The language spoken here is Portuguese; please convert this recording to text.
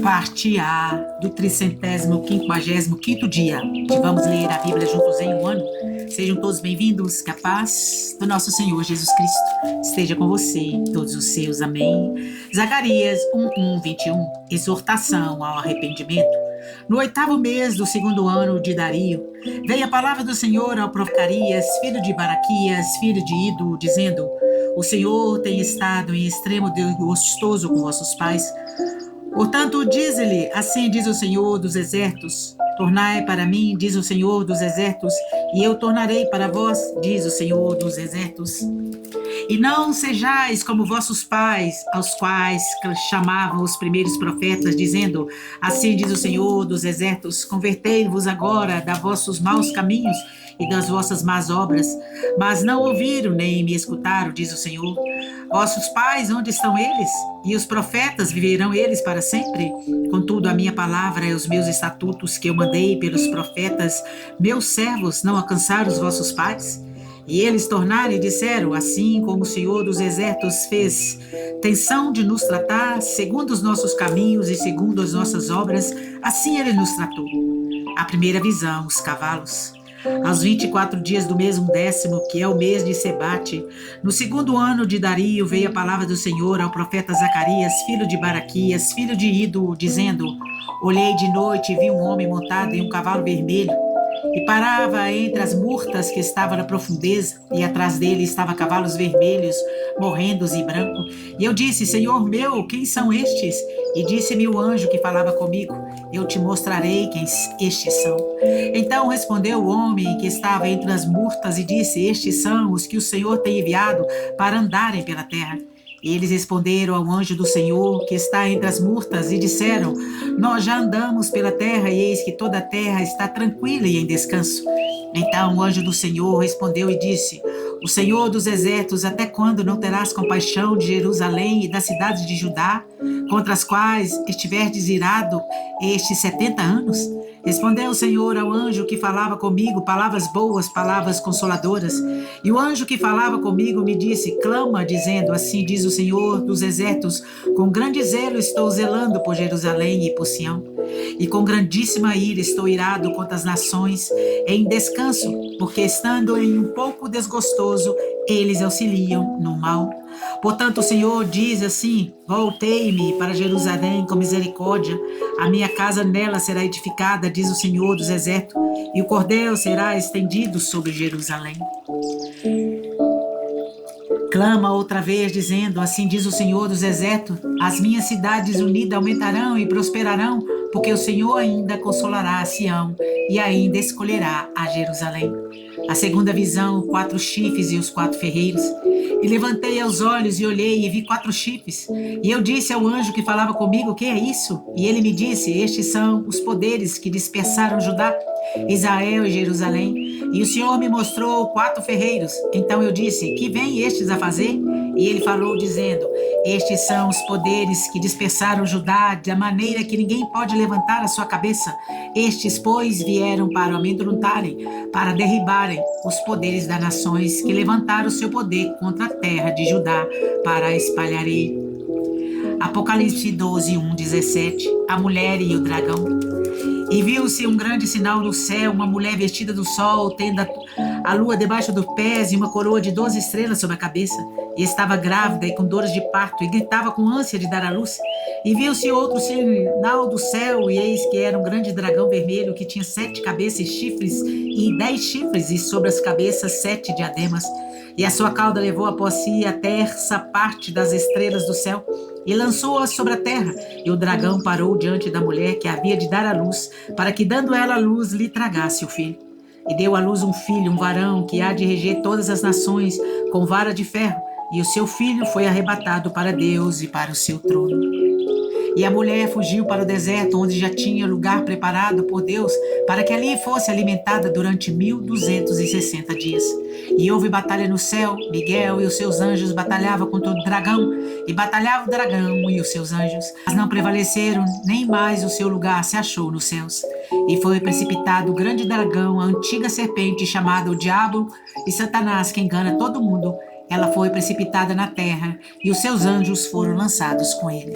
Parte A do 355º dia. Vamos ler a Bíblia juntos em um ano. Sejam todos bem-vindos, que a paz do nosso Senhor Jesus Cristo esteja com você e todos os seus, amém. Zacarias 1:21, exortação ao arrependimento. No 8º mês do 2º ano de Dario, veio a palavra do Senhor ao profeta Zacarias, filho de Baraquias, filho de Ido, dizendo: O Senhor tem estado em extremo desgostoso com vossos pais. Portanto, dize-lhe, assim diz o Senhor dos exércitos: tornai para mim, diz o Senhor dos exércitos, e eu tornarei para vós, diz o Senhor dos exércitos. E não sejais como vossos pais, aos quais chamavam os primeiros profetas, dizendo: assim diz o Senhor dos exércitos, convertei-vos agora da vossos maus caminhos e das vossas más obras. Mas não ouviram nem me escutaram, diz o Senhor. Vossos pais, onde estão eles? E os profetas, viverão eles para sempre? Contudo, a minha palavra e os meus estatutos que eu mandei pelos profetas, meus servos, não alcançaram os vossos pais? E eles tornaram e disseram: assim como o Senhor dos exércitos fez tensão de nos tratar, segundo os nossos caminhos e segundo as nossas obras, assim ele nos tratou. A primeira visão, os cavalos. Aos 24 dias do mês 10º, que é o mês de Sebate, no 2º ano de Dario, veio a palavra do Senhor ao profeta Zacarias, filho de Baraquias, filho de Ido, dizendo: olhei de noite e vi um homem montado em um cavalo vermelho, e parava entre as murtas que estavam na profundeza, e atrás dele estavam cavalos vermelhos, morrendos e brancos. E eu disse: Senhor meu, quem são estes? E disse-me o anjo que falava comigo: eu te mostrarei quem estes são. Então respondeu o homem que estava entre as murtas e disse: estes são os que o Senhor tem enviado para andarem pela terra. E eles responderam ao anjo do Senhor que está entre as murtas e disseram: nós já andamos pela terra e eis que toda a terra está tranquila e em descanso. Então o anjo do Senhor respondeu e disse: o Senhor dos exércitos, até quando não terás compaixão de Jerusalém e das cidades de Judá, contra as quais estiverdes irado estes 70 anos? Respondeu o Senhor ao anjo que falava comigo palavras boas, palavras consoladoras. E o anjo que falava comigo me disse: clama, dizendo: assim diz o Senhor dos exércitos, com grande zelo estou zelando por Jerusalém e por Sião. E com grandíssima ira estou irado contra as nações, em descanso, porque estando em um pouco desgostoso, eles auxiliam no mal. Portanto, o Senhor diz assim: voltei-me para Jerusalém com misericórdia, a minha casa nela será edificada, diz o Senhor dos exércitos, e o cordel será estendido sobre Jerusalém. Clama outra vez, dizendo: assim diz o Senhor dos exércitos, as minhas cidades unidas aumentarão e prosperarão, porque o Senhor ainda consolará a Sião e ainda escolherá a Jerusalém. A segunda visão, 4 chifres e os 4 ferreiros. E levantei os olhos e olhei e vi 4 chifres. E eu disse ao anjo que falava comigo: o que é isso? E ele me disse: estes são os poderes que dispersaram Judá, Israel e Jerusalém. E o Senhor me mostrou 4 ferreiros. Então eu disse: que vêm estes a fazer? E ele falou dizendo: estes são os poderes que dispersaram Judá, da maneira que ninguém pode levantar a sua cabeça. Estes, pois, vieram para amedrontarem, para derribarem os poderes das nações que levantaram o seu poder contra a terra de Judá, para a espalharem. Apocalipse 12:1-17. A mulher e o dragão. E viu-se um grande sinal no céu, uma mulher vestida do sol, tendo a lua debaixo dos pés e uma coroa de 12 estrelas sobre a cabeça. E estava grávida e com dores de parto, e gritava com ânsia de dar à luz. E viu-se outro sinal do céu, e eis que era um grande dragão vermelho, que tinha 7 cabeças e chifres, e 10 chifres, e sobre as cabeças 7 diademas. E a sua cauda levou após si a terça parte das estrelas do céu, e lançou-as sobre a terra. E o dragão parou diante da mulher que havia de dar à luz, para que, dando ela a luz, lhe tragasse o filho. E deu à luz um filho, um varão, que há de reger todas as nações com vara de ferro, e o seu filho foi arrebatado para Deus e para o seu trono. E a mulher fugiu para o deserto, onde já tinha lugar preparado por Deus, para que ali fosse alimentada durante 1260 dias. E houve batalha no céu, Miguel e os seus anjos batalhavam contra o dragão, e batalhava o dragão e os seus anjos, mas não prevaleceram, nem mais o seu lugar se achou nos céus. E foi precipitado o grande dragão, a antiga serpente, chamada o Diabo e Satanás, que engana todo mundo. Ela foi precipitada na terra, e os seus anjos foram lançados com ele.